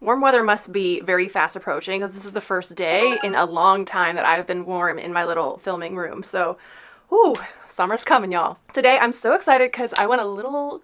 Warm weather must be very fast approaching because this is the first day in a long time that I've been warm in my little filming room. So, ooh, summer's coming, y'all. Today I'm so excited because I went a little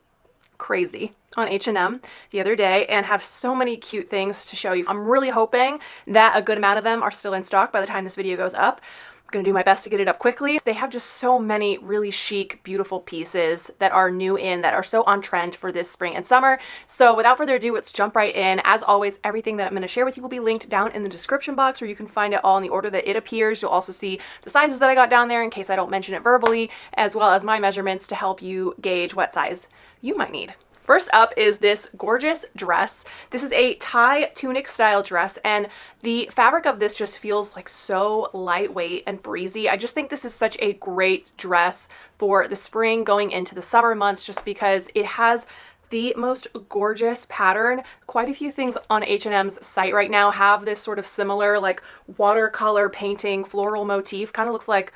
crazy on H&M the other day and have so many cute things to show you. I'm really hoping that a good amount of them are still in stock by the time this video goes up. I'm gonna do my best to get it up quickly. They have just so many really chic, beautiful pieces that are new in, that are so on trend for this spring and summer. So without further ado, let's jump right in. As always, everything that I'm gonna share with you will be linked down in the description box where you can find it all in the order that it appears. You'll also see the sizes that I got down there in case I don't mention it verbally, as well as my measurements to help you gauge what size you might need. First up is this gorgeous dress. This is a tie tunic style dress, and the fabric of this just feels like so lightweight and breezy. I just think this is such a great dress for the spring going into the summer months just because it has the most gorgeous pattern. Quite a few things on H&M's site right now have this sort of similar like watercolor painting floral motif. Kind of looks like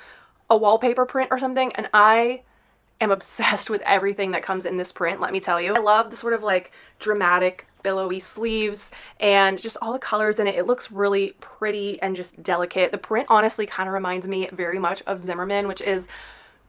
a wallpaper print or something, and I am obsessed with everything that comes in this print, let me tell you. I love the sort of like dramatic billowy sleeves and just all the colors in it. It looks really pretty and just delicate. The print honestly kind of reminds me very much of Zimmerman, which is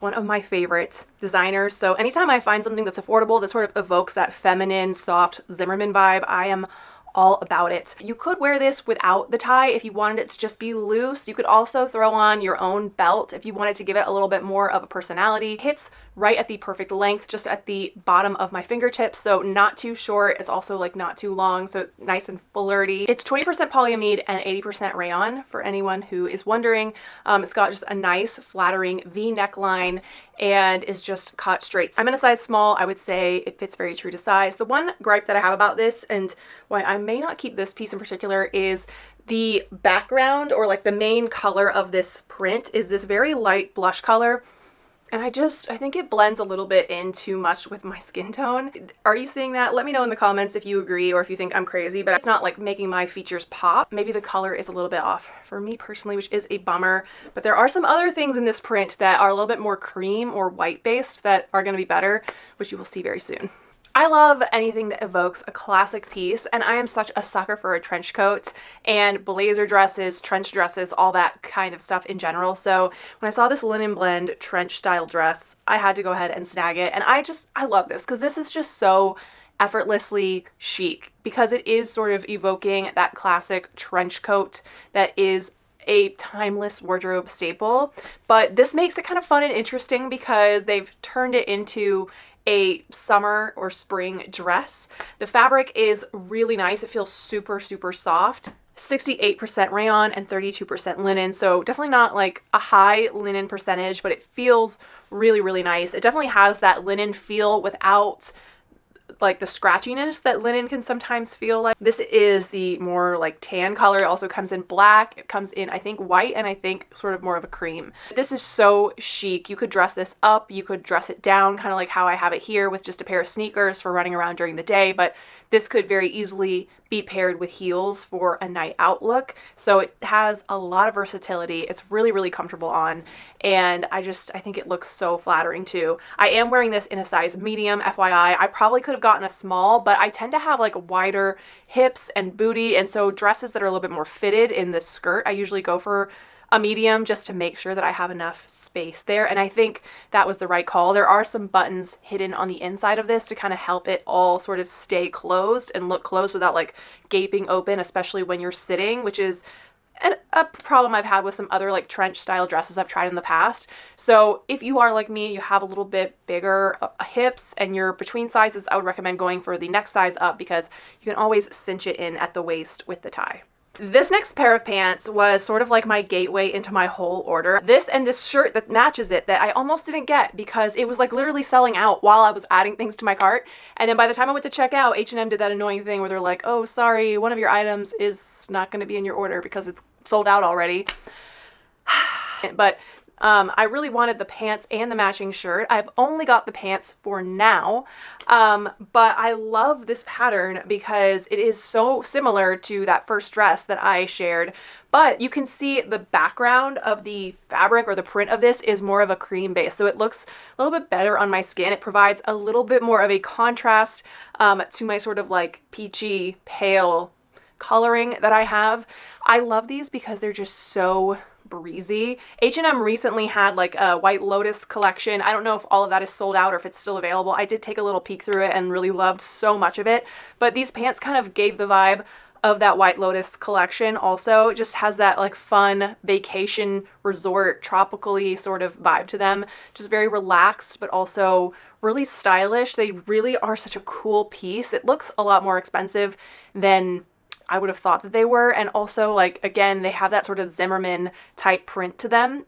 one of my favorite designers. So anytime I find something that's affordable that sort of evokes that feminine, soft Zimmerman vibe, I am all about it. You could wear this without the tie if you wanted it to just be loose. You could also throw on your own belt if you wanted to give it a little bit more of a personality. It hits right at the perfect length, just at the bottom of my fingertips, so not too short. It's also like not too long, so it's nice and flirty. It's 20% polyamide and 80% rayon for anyone who is wondering. It's got just a nice flattering V neckline and is just cut straight. I'm in a size small. I would say it fits very true to size. The one gripe that I have about this, and why I may not keep this piece in particular, is the background, or like the main color of this print is this very light blush color. And I think it blends a little bit in too much with my skin tone. Are you seeing that? Let me know in the comments if you agree or if you think I'm crazy, but it's not like making my features pop. Maybe the color is a little bit off for me personally, which is a bummer. But there are some other things in this print that are a little bit more cream or white based that are gonna be better, which you will see very soon. I love anything that evokes a classic piece, and I am such a sucker for a trench coat and blazer dresses, trench dresses, all that kind of stuff in general. So when I saw this linen blend trench style dress, I had to go ahead and snag it. And I love this because this is just so effortlessly chic because it is sort of evoking that classic trench coat that is a timeless wardrobe staple. But this makes it kind of fun and interesting because they've turned it into a summer or spring dress. The fabric is really nice. It feels super, super soft. 68% rayon and 32% linen. So definitely not like a high linen percentage, but it feels really, really nice. It definitely has that linen feel without like the scratchiness that linen can sometimes feel like. This is the more like tan color. It also comes in black. It comes in, I think, white, and I think sort of more of a cream. This is so chic. You could dress this up. You could dress it down, kind of like how I have it here with just a pair of sneakers for running around during the day, but this could very easily be paired with heels for a night out look. So it has a lot of versatility. It's really, really comfortable on, and I think it looks so flattering too. I am wearing this in a size medium, FYI. I probably could have gotten a small, but I tend to have like wider hips and booty, and so dresses that are a little bit more fitted in this skirt, I usually go for a medium just to make sure that I have enough space there, and I think that was the right call. There are some buttons hidden on the inside of this to kind of help it all sort of stay closed and look closed without like gaping open, especially when you're sitting, which is a problem I've had with some other like trench style dresses I've tried in the past. So if you are like me, you have a little bit bigger hips and you're between sizes, I would recommend going for the next size up because you can always cinch it in at the waist with the tie. This next pair of pants was sort of like my gateway into my whole order. This and this shirt that matches it that I almost didn't get because it was like literally selling out while I was adding things to my cart. And then by the time I went to check out, H&M did that annoying thing where they're like, oh, sorry, one of your items is not going to be in your order because it's sold out already. But I really wanted the pants and the matching shirt. I've only got the pants for now, but I love this pattern because it is so similar to that first dress that I shared. But you can see the background of the fabric or the print of this is more of a cream base, so it looks a little bit better on my skin. It provides a little bit more of a contrast to my sort of like peachy, pale coloring that I have. I love these because they're just so breezy. H&M recently had like a White Lotus collection. I don't know if all of that is sold out or if it's still available. I did take a little peek through it and really loved so much of it, but these pants kind of gave the vibe of that White Lotus collection also. It just has that like fun vacation resort tropically sort of vibe to them. Just very relaxed, but also really stylish. They really are such a cool piece. It looks a lot more expensive than I would have thought that they were. And also, like, again, they have that sort of Zimmerman type print to them.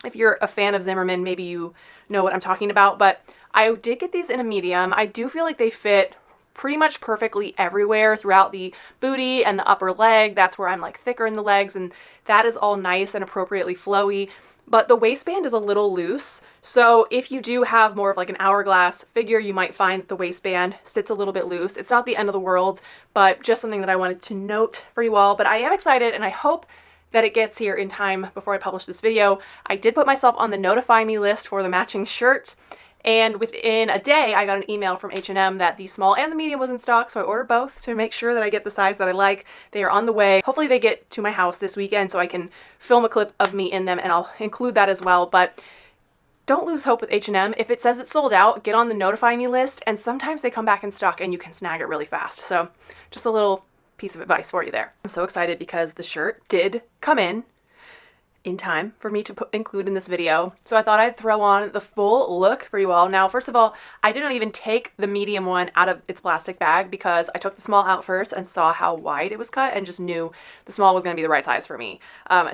If you're a fan of Zimmerman, maybe you know what I'm talking about, but I did get these in a medium. I do feel like they fit pretty much perfectly everywhere throughout the booty and the upper leg. That's where I'm like thicker in the legs, and that is all nice and appropriately flowy. But the waistband is a little loose. So if you do have more of like an hourglass figure, you might find that the waistband sits a little bit loose. It's not the end of the world, but just something that I wanted to note for you all. But I am excited, and I hope that it gets here in time before I publish this video. I did put myself on the notify me list for the matching shirt, and within a day I got an email from H&M that the small and the medium was in stock, so I ordered both to make sure that I get the size that I like. They are on the way. Hopefully they get to my house this weekend so I can film a clip of me in them, and I'll include that as well. But don't lose hope with H&M. If it says it's sold out, get on the notify me list, and sometimes they come back in stock and you can snag it really fast. So just a little piece of advice for you there. I'm so excited because the shirt did come in time for me to include in this video. So I thought I'd throw on the full look for you all. Now, first of all, I didn't even take the medium one out of its plastic bag because I took the small out first and saw how wide it was cut and just knew the small was going to be the right size for me.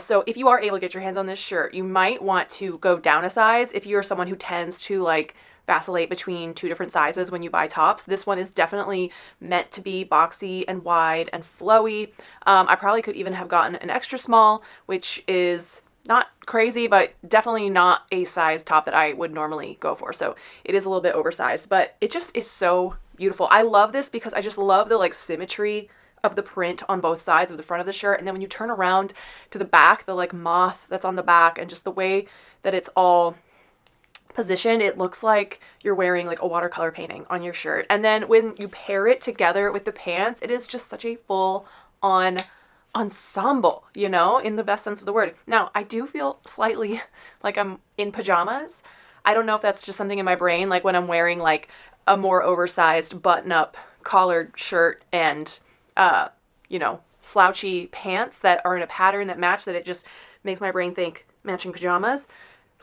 So if you are able to get your hands on this shirt, you might want to go down a size if you're someone who tends to like vacillate between two different sizes when you buy tops. This one is definitely meant to be boxy and wide and flowy. I probably could even have gotten an extra small, which is not crazy, but definitely not a size top that I would normally go for. So it is a little bit oversized, but it just is so beautiful. I love this because I just love the like symmetry of the print on both sides of the front of the shirt. And then when you turn around to the back, the like moth that's on the back and just the way that it's all positioned, it looks like you're wearing like a watercolor painting on your shirt. And then when you pair it together with the pants, it is just such a full on ensemble, you know, in the best sense of the word. Now, I do feel slightly like I'm in pajamas. I don't know if that's just something in my brain, like when I'm wearing like a more oversized button-up collared shirt and, you know, slouchy pants that are in a pattern that match, that it just makes my brain think matching pajamas.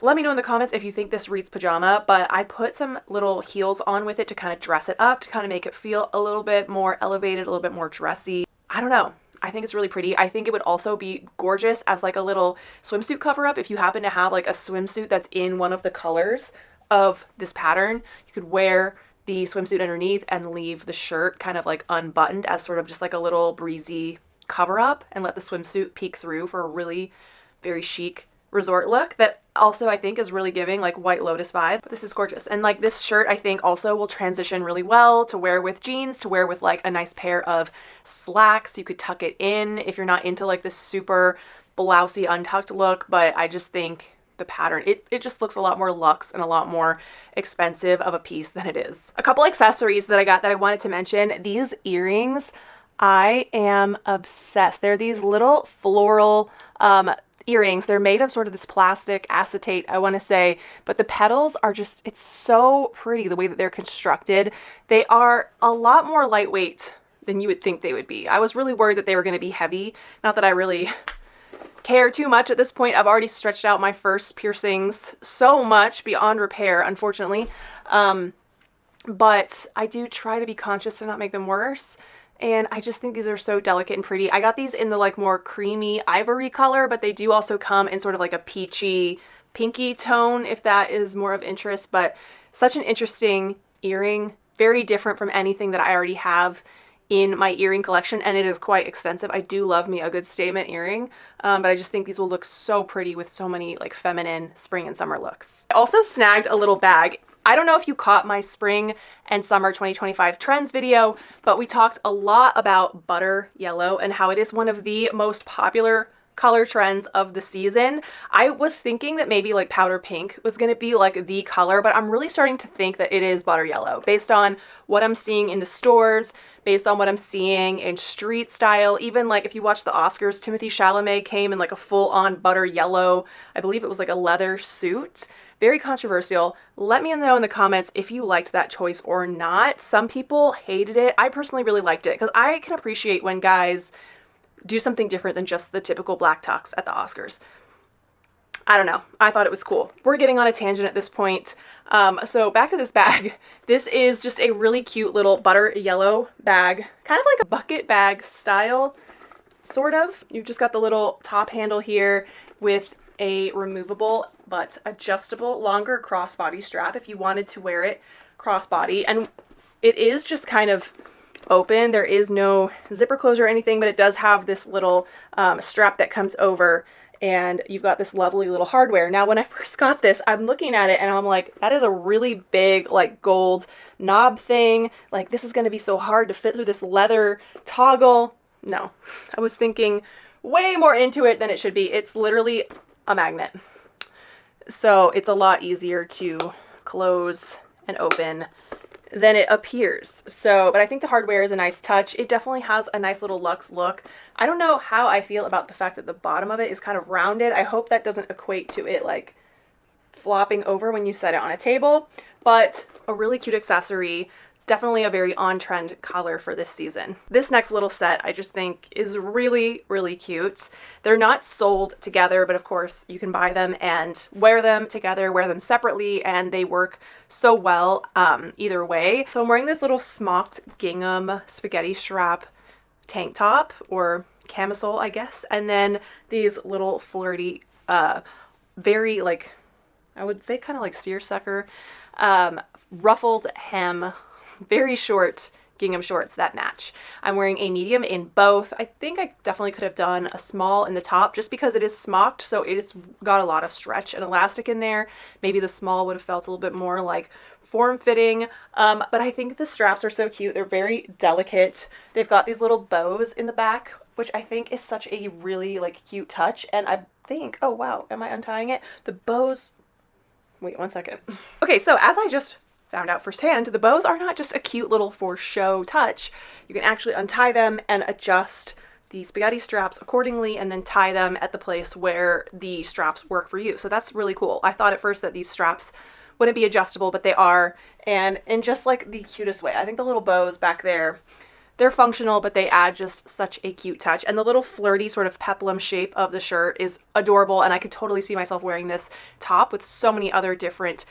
Let me know in the comments if you think this reads pajama, but I put some little heels on with it to kind of dress it up, to kind of make it feel a little bit more elevated, a little bit more dressy. I don't know. I think it's really pretty. I think it would also be gorgeous as like a little swimsuit cover up if you happen to have like a swimsuit that's in one of the colors of this pattern. You could wear the swimsuit underneath and leave the shirt kind of like unbuttoned as sort of just like a little breezy cover up, and let the swimsuit peek through for a really very chic resort look that also I think is really giving like White Lotus vibe. But this is gorgeous, and like this shirt I think also will transition really well to wear with jeans, to wear with like a nice pair of slacks. You could tuck it in if you're not into like this super blousey untucked look, but I just think the pattern, it just looks a lot more luxe and a lot more expensive of a piece than it is. A couple accessories that I got that I wanted to mention. These earrings, I am obsessed. They're these little floral earrings. They're made of sort of this plastic acetate, I want to say, but the petals are just, it's so pretty the way that they're constructed. They are a lot more lightweight than you would think they would be. I was really worried that they were going to be heavy. Not that I really care too much at this point. I've already stretched out my first piercings so much beyond repair, unfortunately. But I do try to be conscious to not make them worse. And I just think these are so delicate and pretty. I got these in the like more creamy ivory color, but they do also come in sort of like a peachy pinky tone if that is more of interest. But such an interesting earring, very different from anything that I already have in my earring collection, and it is quite extensive. I do love me a good statement earring, but I just think these will look so pretty with so many like feminine spring and summer looks. I also snagged a little bag. I don't know if you caught my spring and summer 2025 trends video, but we talked a lot about butter yellow and how it is one of the most popular color trends of the season. I was thinking that maybe like powder pink was going to be like the color, but I'm really starting to think that it is butter yellow based on what I'm seeing in the stores, based on what I'm seeing in street style. Even like if you watch the Oscars, Timothée Chalamet came in like a full-on butter yellow, I believe it was like a leather suit. Very controversial. Let me know in the comments if you liked that choice or not. Some people hated it. I personally really liked it because I can appreciate when guys do something different than just the typical black tux at the Oscars. I don't know. I thought it was cool. We're getting on a tangent at this point. So back to this bag. This is just a really cute little butter yellow bag, kind of like a bucket bag style, sort of. You've just got the little top handle here with a removable but adjustable longer crossbody strap if you wanted to wear it crossbody. And it is just kind of open. There is no zipper closure or anything, but it does have this little strap that comes over, and you've got this lovely little hardware. Now, when I first got this, I'm looking at it and I'm like, that is a really big like gold knob thing. Like, this is going to be so hard to fit through this leather toggle. No, I was thinking way more into it than it should be. It's literally a magnet. So it's a lot easier to close and open than it appears. So, but I think the hardware is a nice touch. It definitely has a nice little luxe look. I don't know how I feel about the fact that the bottom of it is kind of rounded. I hope that doesn't equate to it like flopping over when you set it on a table, but a really cute accessory. Definitely a very on-trend color for this season. This next little set I just think is really, really cute. They're not sold together, but of course you can buy them and wear them together, wear them separately, and they work so well either way. So I'm wearing this little smocked gingham spaghetti strap tank top, or camisole, I guess, and then these little flirty, very like, I would say kind of like seersucker, ruffled hem, very short gingham shorts that match. I'm wearing a medium in both. I think I definitely could have done a small in the top just because it is smocked, so it's got a lot of stretch and elastic in there. Maybe the small would have felt a little bit more like form-fitting, but I think the straps are so cute. They're very delicate. They've got these little bows in the back, which I think is such a really like cute touch. And I think, oh wow, am I untying it? The bows, wait one second. Okay, so as I just found out firsthand, the bows are not just a cute little for show touch. You can actually untie them and adjust the spaghetti straps accordingly and then tie them at the place where the straps work for you. So that's really cool. I thought at first that these straps wouldn't be adjustable, but they are, and in just like the cutest way. I think the little bows back there, they're functional, but they add just such a cute touch. And the little flirty sort of peplum shape of the shirt is adorable, and I could totally see myself wearing this top with so many other different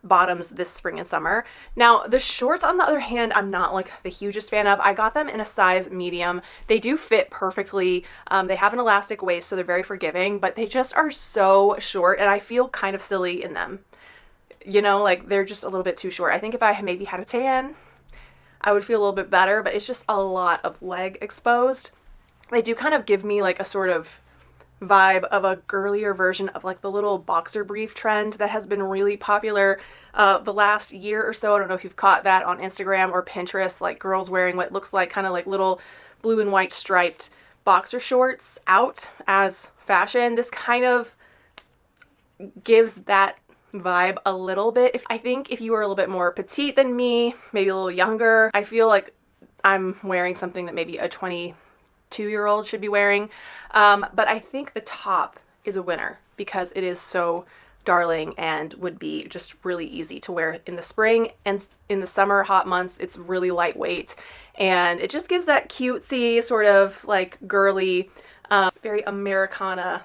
bottoms this spring and summer. Now, the shorts, on the other hand, I'm not like the hugest fan of. I got them in a size medium. They do fit perfectly. They have an elastic waist, so they're very forgiving, but they just are so short, and I feel kind of silly in them. You know, like they're just a little bit too short. I think if I maybe had a tan, I would feel a little bit better, but it's just a lot of leg exposed. They do kind of give me like a sort of vibe of a girlier version of like the little boxer brief trend that has been really popular the last year or so. I don't know if you've caught that on Instagram or Pinterest, like girls wearing what looks like kind of like little blue and white striped boxer shorts out as fashion. This kind of gives that vibe a little bit. I think if you were a little bit more petite than me, maybe a little younger, I feel like I'm wearing something that maybe a 22-year-old should be wearing. But I think the top is a winner because it is so darling and would be just really easy to wear in the spring, and in the summer hot months it's really lightweight, and it just gives that cutesy sort of like girly, very Americana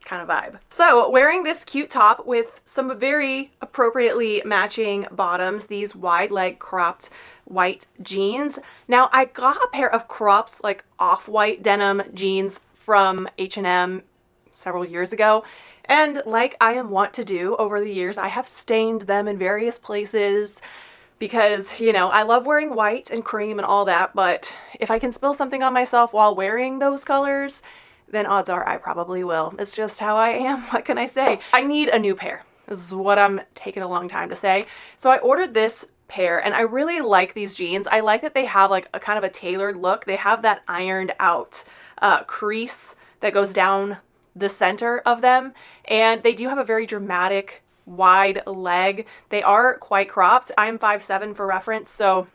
kind of vibe. So wearing this cute top with some very appropriately matching bottoms, these wide leg cropped white jeans. Now, I got a pair of cropped like off-white denim jeans from H&M several years ago, and like I am wont to do over the years, I have stained them in various places because, you know, I love wearing white and cream and all that, but if I can spill something on myself while wearing those colors, then odds are I probably will. It's just how I am. What can I say? I need a new pair. This is what I'm taking a long time to say. So I ordered this pair, and I really like these jeans. I like that they have like a kind of a tailored look. They have that ironed out crease that goes down the center of them, and they do have a very dramatic wide leg. They are quite cropped. I'm 5'7" for reference, so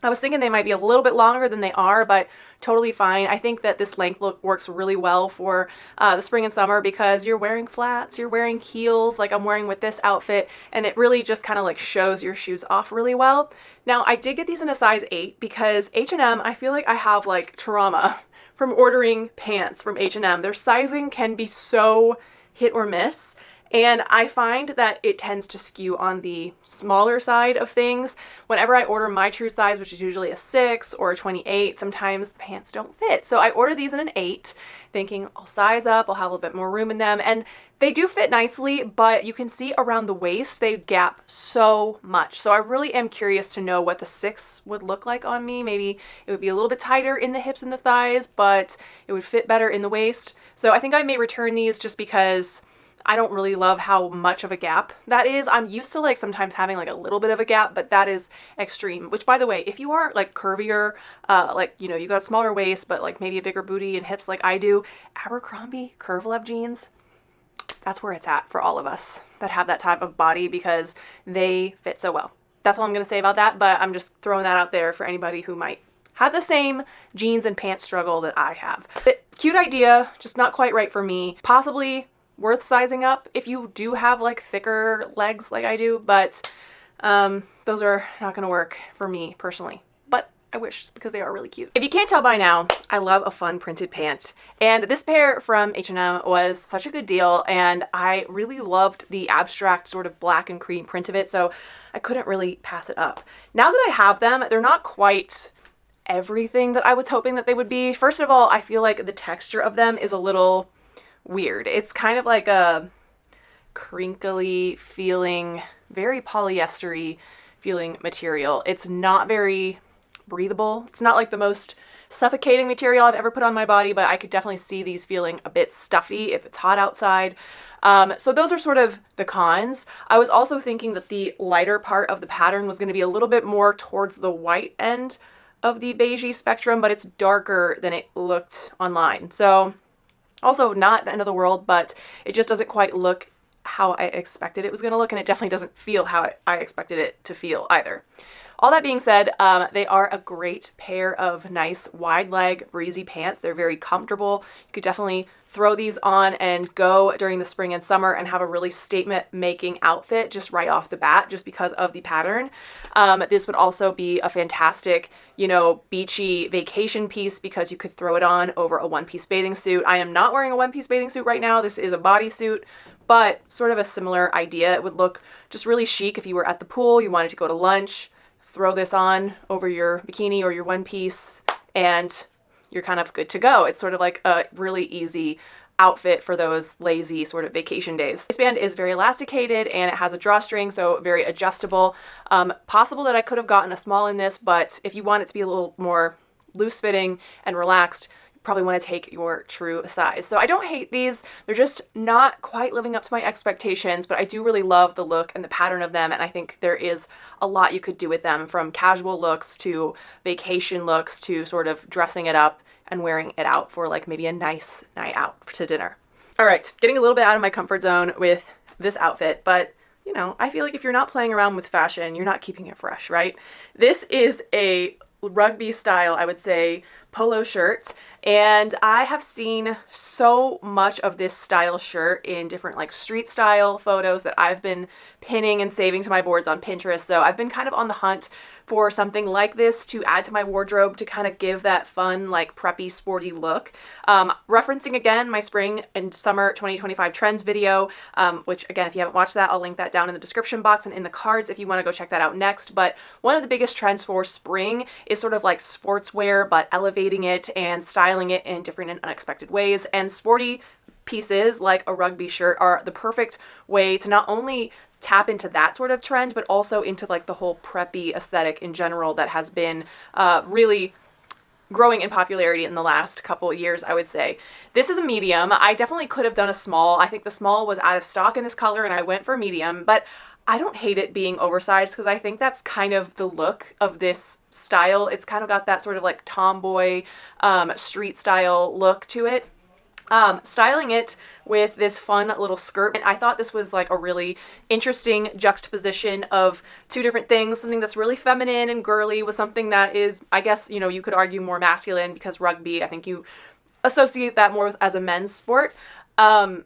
I was thinking they might be a little bit longer than they are, but totally fine. I think that this length look works really well for the spring and summer because you're wearing flats, you're wearing heels like I'm wearing with this outfit, and it really just kind of like shows your shoes off really well. Now, I did get these in a size 8 because H&M, I feel like I have like trauma from ordering pants from H&M. Their sizing can be so hit or miss. And I find that it tends to skew on the smaller side of things. Whenever I order my true size, which is usually a 6 or a 28, sometimes the pants don't fit. So I order these in an 8, thinking I'll size up, I'll have a little bit more room in them. And they do fit nicely, but you can see around the waist, they gap so much. So I really am curious to know what the 6 would look like on me. Maybe it would be a little bit tighter in the hips and the thighs, but it would fit better in the waist. So I think I may return these just because I don't really love how much of a gap that is. I'm used to like sometimes having like a little bit of a gap, but that is extreme. Which, by the way, if you are like curvier, like, you know, you got a smaller waist, but like maybe a bigger booty and hips like I do, Abercrombie Curve Love jeans, that's where it's at for all of us that have that type of body because they fit so well. That's all I'm going to say about that, but I'm just throwing that out there for anybody who might have the same jeans and pants struggle that I have. But cute idea, just not quite right for me. Possibly worth sizing up if you do have like thicker legs like I do, but those are not gonna work for me personally, but I wish because they are really cute. If you can't tell by now, I love a fun printed pant, and this pair from H&M was such a good deal, and I really loved the abstract sort of black and cream print of it, so I couldn't really pass it up. Now that I have them, they're not quite everything that I was hoping that they would be. First of all, I feel like the texture of them is a little weird. It's kind of like a crinkly feeling, very polyester-y feeling material. It's not very breathable. It's not like the most suffocating material I've ever put on my body, but I could definitely see these feeling a bit stuffy if it's hot outside. So those are sort of the cons. I was also thinking that the lighter part of the pattern was going to be a little bit more towards the white end of the beigey spectrum, but it's darker than it looked online. So also not the end of the world, but it just doesn't quite look how I expected it was going to look, and it definitely doesn't feel how I expected it to feel either. All that being said, they are a great pair of nice wide leg breezy pants. They're very comfortable. You could definitely throw these on and go during the spring and summer and have a really statement making outfit just right off the bat just because of the pattern. This would also be a fantastic, you know, beachy vacation piece because you could throw it on over a one-piece bathing suit. I am not wearing a one-piece bathing suit right now. This is a bodysuit, but sort of a similar idea. It would look just really chic if you were at the pool, you wanted to go to lunch, throw this on over your bikini or your one piece, and you're kind of good to go. It's sort of like a really easy outfit for those lazy sort of vacation days. The waistband is very elasticated and it has a drawstring, so very adjustable. Possible that I could have gotten a small in this, but if you want it to be a little more loose fitting and relaxed, probably want to take your true size. So I don't hate these. They're just not quite living up to my expectations, but I do really love the look and the pattern of them, and I think there is a lot you could do with them, from casual looks to vacation looks to sort of dressing it up and wearing it out for like maybe a nice night out to dinner. All right, getting a little bit out of my comfort zone with this outfit, but you know, I feel like if you're not playing around with fashion, you're not keeping it fresh, right? This is a rugby style, I would say, polo shirt, and I have seen so much of this style shirt in different like street style photos that I've been pinning and saving to my boards on Pinterest. So I've been kind of on the hunt for something like this to add to my wardrobe to kind of give that fun, like preppy, sporty look. Referencing again my spring and summer 2025 trends video, which again, if you haven't watched that, I'll link that down in the description box and in the cards if you want to go check that out next. But one of the biggest trends for spring is sort of like sportswear, but elevating it and styling it in different and unexpected ways. And sporty pieces like a rugby shirt are the perfect way to not only tap into that sort of trend, but also into like the whole preppy aesthetic in general that has been really growing in popularity in the last couple years, I would say. This is a medium. I definitely could have done a small. I think the small was out of stock in this color and I went for medium, but I don't hate it being oversized because I think that's kind of the look of this style. It's kind of got that sort of like tomboy street style look to it. styling it with this fun little skirt. And I thought this was like a really interesting juxtaposition of two different things, something that's really feminine and girly with something that is, I guess, you know, you could argue more masculine, because rugby, I think you associate that more with as a men's sport. And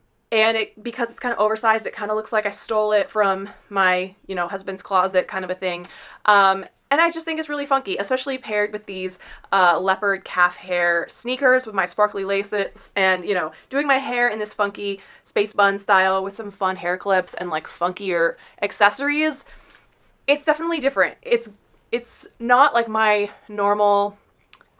because it's kind of oversized, it kind of looks like I stole it from my, you know, husband's closet kind of a thing. And I just think it's really funky, especially paired with these leopard calf hair sneakers with my sparkly laces, and, you know, doing my hair in this funky space bun style with some fun hair clips and like funkier accessories. It's definitely different. It's not like my normal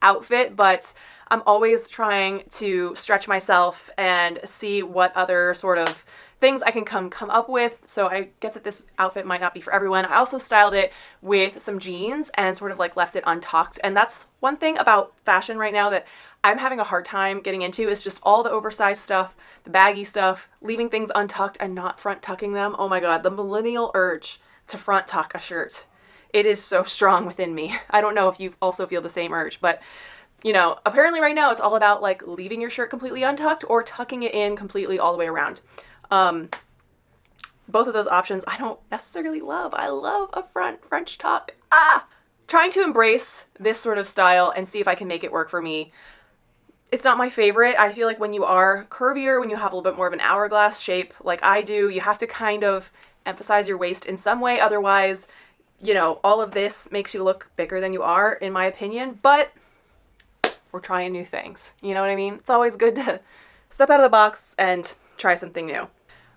outfit, but I'm always trying to stretch myself and see what other sort of things I can come up with. So I get that this outfit might not be for everyone. I also styled it with some jeans and sort of like left it untucked. And that's one thing about fashion right now that I'm having a hard time getting into, is just all the oversized stuff, the baggy stuff, leaving things untucked and not front tucking them. Oh my God, the millennial urge to front tuck a shirt. It is so strong within me. I don't know if you also feel the same urge, but you know, apparently right now it's all about like leaving your shirt completely untucked or tucking it in completely all the way around. Both of those options I don't necessarily love. I love a front French tuck. Trying to embrace this sort of style and see if I can make it work for me. It's not my favorite. I feel like when you are curvier, when you have a little bit more of an hourglass shape like I do, you have to kind of emphasize your waist in some way. Otherwise, you know, all of this makes you look bigger than you are, in my opinion. But we're trying new things. You know what I mean? It's always good to step out of the box and try something new.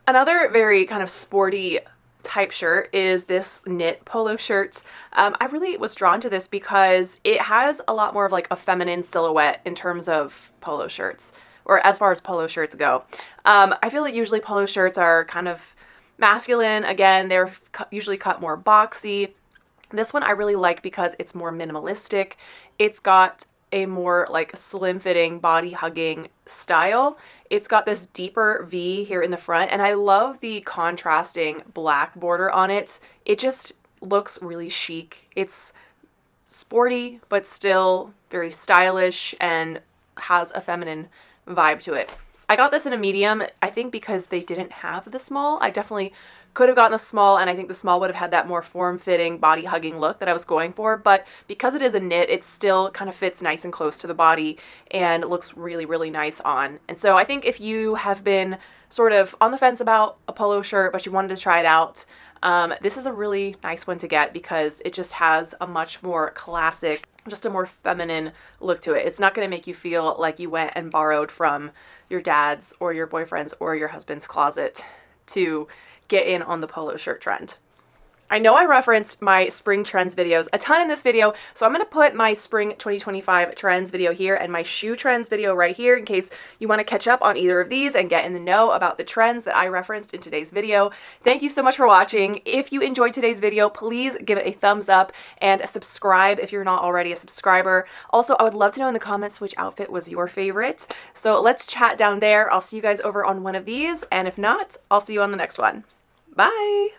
Another very kind of sporty type shirt is this knit polo shirt. I really was drawn to this because it has a lot more of like a feminine silhouette in terms of polo shirts, or as far as polo shirts go. I feel like usually polo shirts are kind of masculine. Again, they're usually cut more boxy. This one I really like because it's more minimalistic. It's got a more like slim fitting, body hugging style. It's got this deeper V here in the front, and I love the contrasting black border on it. It just looks really chic. It's sporty, but still very stylish and has a feminine vibe to it. I got this in a medium, I think because they didn't have the small. I definitely could have gotten a small, and I think the small would have had that more form-fitting, body-hugging look that I was going for, but because it is a knit, it still kind of fits nice and close to the body and looks really, really nice on. And so I think if you have been sort of on the fence about a polo shirt, but you wanted to try it out, this is a really nice one to get because it just has a much more classic, just a more feminine look to it. It's not going to make you feel like you went and borrowed from your dad's or your boyfriend's or your husband's closet to get in on the polo shirt trend. I know I referenced my spring trends videos a ton in this video, so I'm going to put my spring 2025 trends video here and my shoe trends video right here in case you want to catch up on either of these and get in the know about the trends that I referenced in today's video. Thank you so much for watching. If you enjoyed today's video, please give it a thumbs up and subscribe if you're not already a subscriber. Also, I would love to know in the comments which outfit was your favorite. So let's chat down there. I'll see you guys over on one of these, and if not, I'll see you on the next one. Bye!